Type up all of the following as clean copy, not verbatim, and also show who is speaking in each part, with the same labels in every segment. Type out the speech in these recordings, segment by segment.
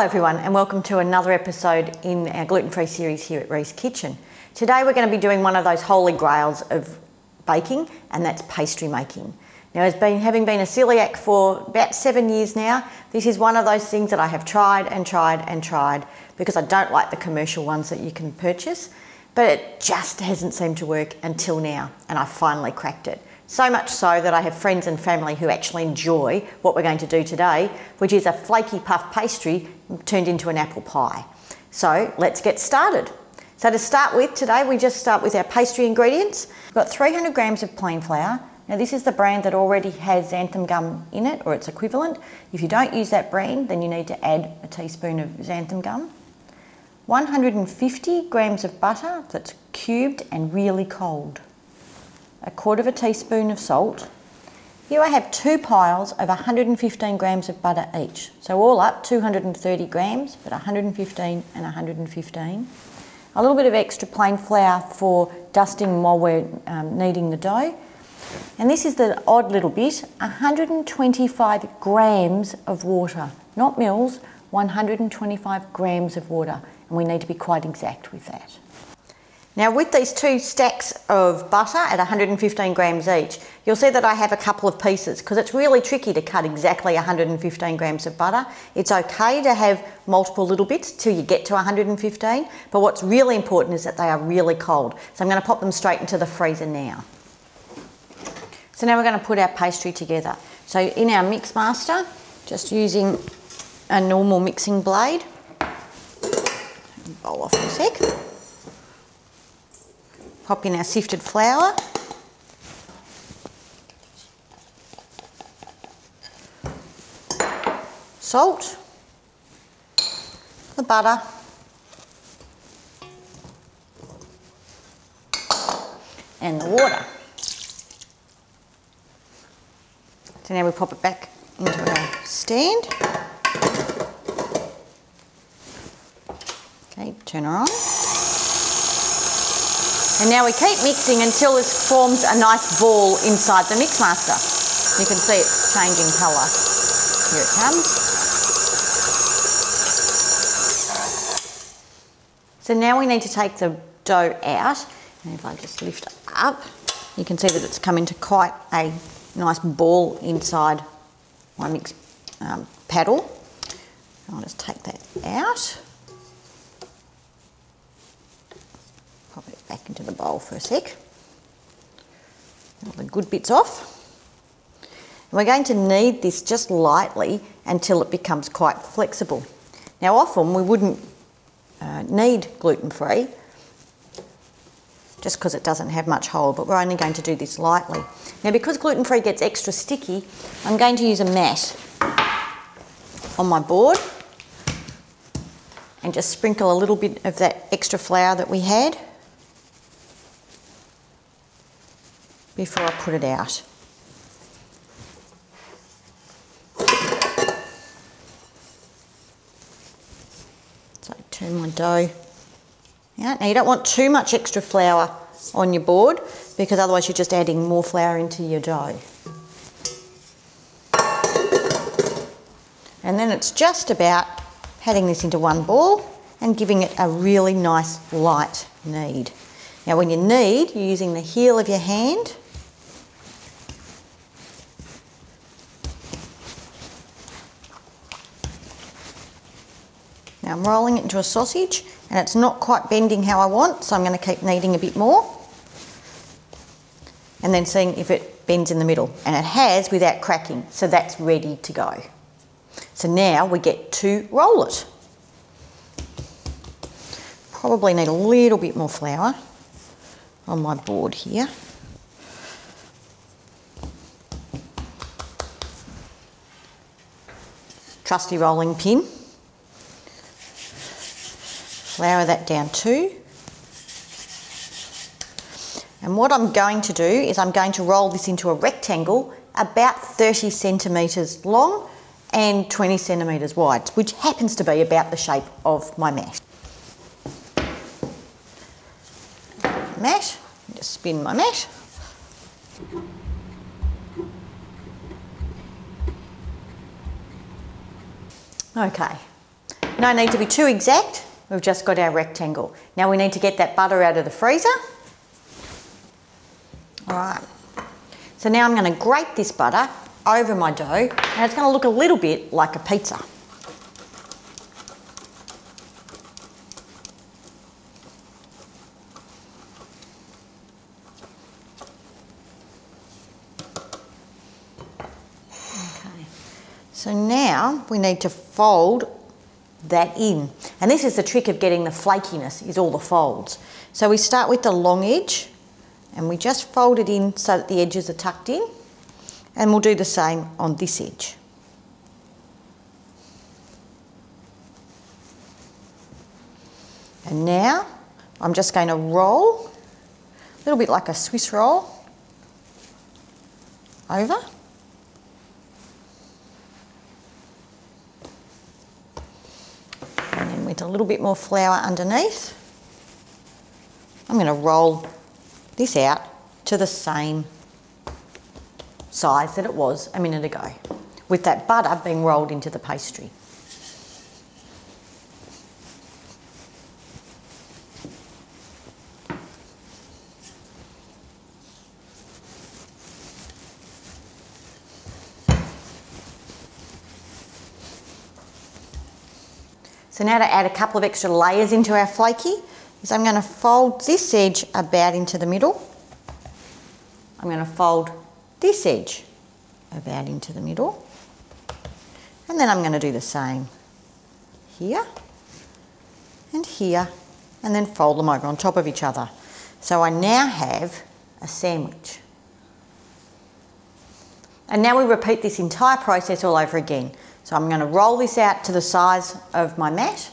Speaker 1: Hello everyone and welcome to another episode in our gluten-free series here at RiesKitchen. Today we're going to be doing one of those holy grails of baking, and that's pastry making. Now, having been a celiac for about 7 years now, this is one of those things that I have tried and tried and tried because I don't like the commercial ones that you can purchase, but it just hasn't seemed to work until now, and I finally cracked it. So much so that I have friends and family who actually enjoy what we're going to do today, which is a flaky puff pastry turned into an apple pie. So let's get started. So to start with today, we just start with our pastry ingredients. We've got 300 grams of plain flour. Now this is the brand that already has xanthan gum in it, or its equivalent. If you don't use that brand, then you need to add a teaspoon of xanthan gum. 150 grams of butter that's cubed and really cold. A quarter of a teaspoon of salt. Here I have 2 piles of 115 grams of butter each. So all up 230 grams, but 115 and 115. A little bit of extra plain flour for dusting while we're kneading the dough. And this is the odd little bit, 125 grams of water, not mils, 125 grams of water. And we need to be quite exact with that. Now with these 2 stacks of butter at 115 grams each, you'll see that I have a couple of pieces because it's really tricky to cut exactly 115 grams of butter. It's okay to have multiple little bits till you get to 115, but what's really important is that they are really cold. So I'm going to pop them straight into the freezer now. So now we're going to put our pastry together. So in our mix master, just using a normal mixing blade, bowl off in a sec. Pop in our sifted flour, salt, the butter, and the water. So now we pop it back into our stand. Okay, turn her on. And now we keep mixing until this forms a nice ball inside the mixmaster. You can see it's changing colour. Here it comes. So now we need to take the dough out. And if I just lift it up, you can see that it's come into quite a nice ball inside my mix paddle. I'll just take that out. Pop it back into the bowl for a sec. All the good bits off. And we're going to knead this just lightly until it becomes quite flexible. Now often we wouldn't knead gluten-free just because it doesn't have much hold, but we're only going to do this lightly. Now because gluten-free gets extra sticky, I'm going to use a mat on my board and just sprinkle a little bit of that extra flour that we had before I put it out. So turn my dough out. Now you don't want too much extra flour on your board because otherwise you're just adding more flour into your dough. And then it's just about patting this into one ball and giving it a really nice light knead. Now when you knead, you're using the heel of your hand Now I'm rolling it into a sausage and it's not quite bending how I want, so I'm going to keep kneading a bit more and then seeing if it bends in the middle, and it has without cracking, so that's ready to go. So now we get to roll it. Probably need a little bit more flour on my board here. Trusty rolling pin. Flour that down too. And what I'm going to do is I'm going to roll this into a rectangle about 30 centimetres long and 20 centimetres wide, which happens to be about the shape of my mat. Just spin my mat. Okay, No need to be too exact. We've just got our rectangle. Now we need to get that butter out of the freezer. All right. So now I'm going to grate this butter over my dough, and it's going to look a little bit like a pizza. Okay. So now we need to fold that in. And this is the trick of getting the flakiness, is all the folds. So we start with the long edge and we just fold it in so that the edges are tucked in, and we'll do the same on this edge. And now I'm just going to roll, a little bit like a Swiss roll, over. And then with a little bit more flour underneath, I'm going to roll this out to the same size that it was a minute ago, with that butter being rolled into the pastry. So now to add a couple of extra layers into our flaky, is I'm going to fold this edge about into the middle. I'm going to fold this edge about into the middle. And then I'm going to do the same here and here, and then fold them over on top of each other. So I now have a sandwich. And now we repeat this entire process all over again. So I'm going to roll this out to the size of my mat,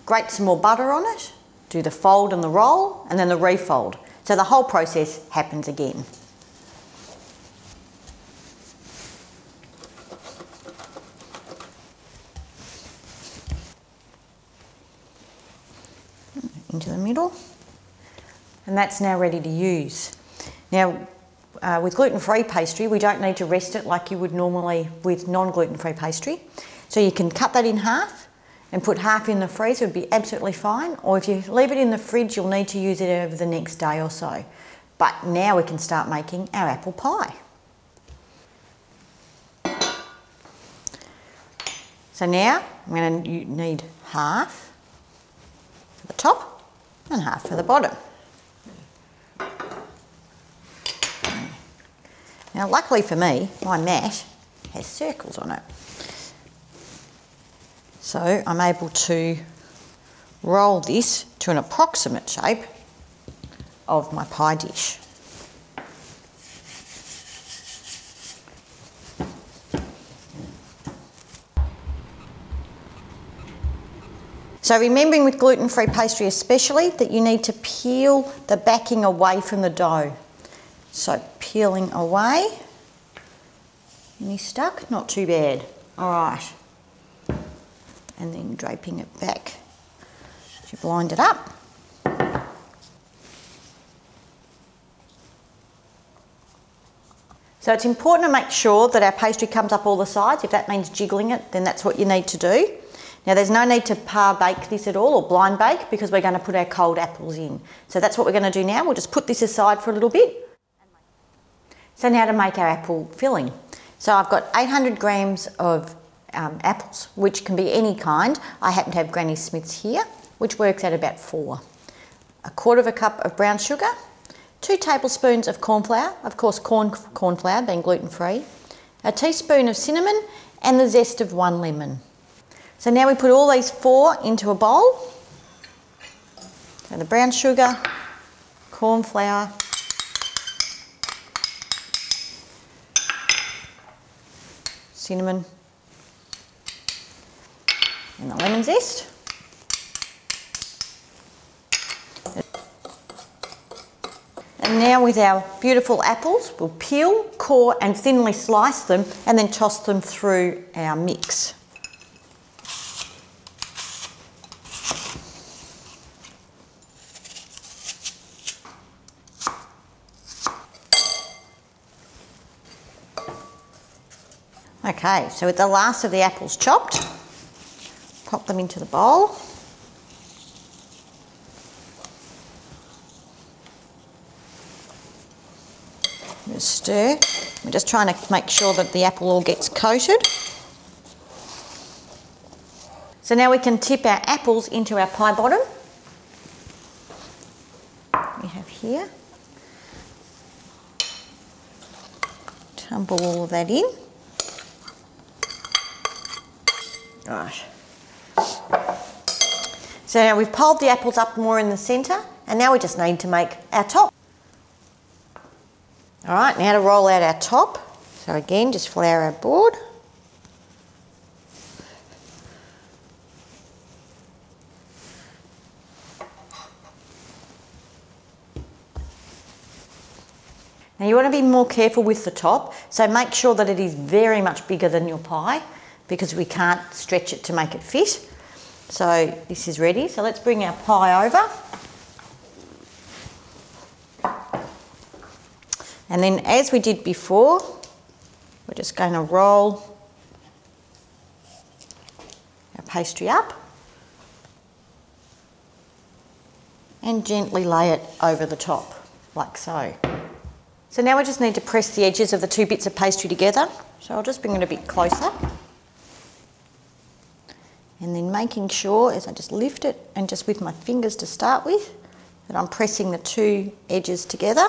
Speaker 1: grate some more butter on it, do the fold and the roll, and then the refold. So the whole process happens again. Into the middle. And that's now ready to use. Now, with gluten-free pastry, we don't need to rest it like you would normally with non-gluten-free pastry. So you can cut that in half and put half in the freezer, it would be absolutely fine. Or if you leave it in the fridge, you'll need to use it over the next day or so. But now we can start making our apple pie. So now I'm going to need half for the top and half for the bottom. Now, luckily for me, my mat has circles on it. So I'm able to roll this to an approximate shape of my pie dish. So remembering with gluten-free pastry especially that you need to peel the backing away from the dough. So peeling away. Any stuck? Not too bad. All right. And then draping it back as you blind it up. So it's important to make sure that our pastry comes up all the sides. If that means jiggling it, then that's what you need to do. Now there's no need to par bake this at all, or blind bake, because we're going to put our cold apples in. So that's what we're going to do now. We'll just put this aside for a little bit. So now to make our apple filling. So I've got 800 grams of apples, which can be any kind. I happen to have Granny Smith's here, which works at about 4. 1/4 cup of brown sugar, 2 tablespoons of corn flour, of course corn flour being gluten-free, a teaspoon of cinnamon, and the zest of 1 lemon. So now we put all these 4 into a bowl. So the brown sugar, corn flour, cinnamon, and the lemon zest. And now with our beautiful apples, we'll peel, core and thinly slice them and then toss them through our mix. Okay, so with the last of the apples chopped, Pop them into the bowl. Just stir. We're just trying to make sure that the apple all gets coated. So now we can tip our apples into our pie bottom. We have here. Tumble all of that in. Right. So now we've piled the apples up more in the centre, and now we just need to make our top. All right, now to roll out our top. So again, just flour our board. Now you want to be more careful with the top, so make sure that it is very much bigger than your pie because we can't stretch it to make it fit. So this is ready, so let's bring our pie over. And then as we did before, we're just going to roll our pastry up and gently lay it over the top, like so. So now we just need to press the edges of the two bits of pastry together. So I'll just bring it a bit closer. And then making sure as I just lift it and just with my fingers to start with, that I'm pressing the two edges together.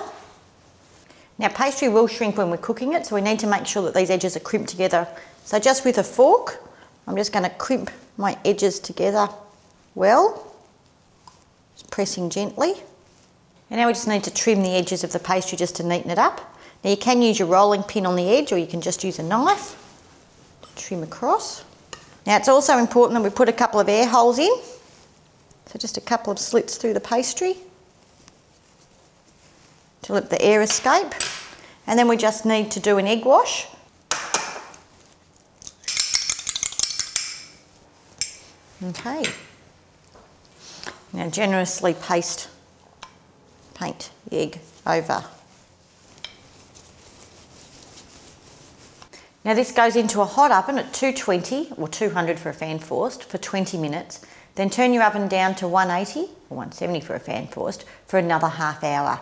Speaker 1: Now pastry will shrink when we're cooking it, so we need to make sure that these edges are crimped together. So just with a fork, I'm just going to crimp my edges together well, just pressing gently. And now we just need to trim the edges of the pastry just to neaten it up. Now you can use your rolling pin on the edge, or you can just use a knife to trim across. Now it's also important that we put a couple of air holes in, so just a couple of slits through the pastry to let the air escape. And then we just need to do an egg wash. Okay. Now generously paint the egg over. Now this goes into a hot oven at 220 or 200 for a fan forced for 20 minutes. Then turn your oven down to 180 or 170 for a fan forced for another half hour.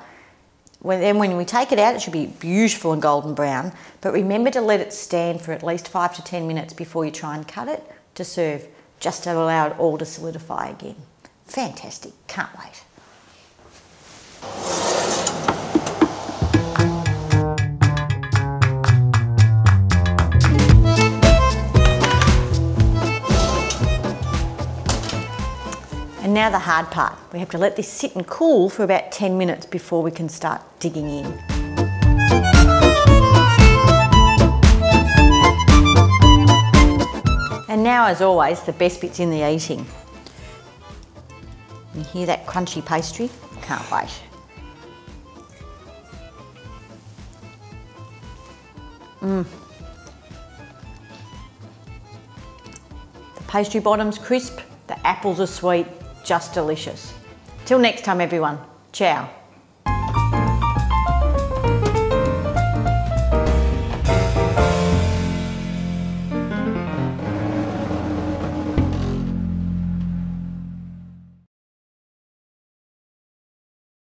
Speaker 1: Then when we take it out, it should be beautiful and golden brown, but remember to let it stand for at least 5 to 10 minutes before you try and cut it to serve, just to allow it all to solidify again. Fantastic, can't wait. And now the hard part. We have to let this sit and cool for about 10 minutes before we can start digging in. And now, as always, the best bit's in the eating. You hear that crunchy pastry? Can't wait. The pastry bottom's crisp, the apples are sweet, just delicious. Till next time everyone, ciao.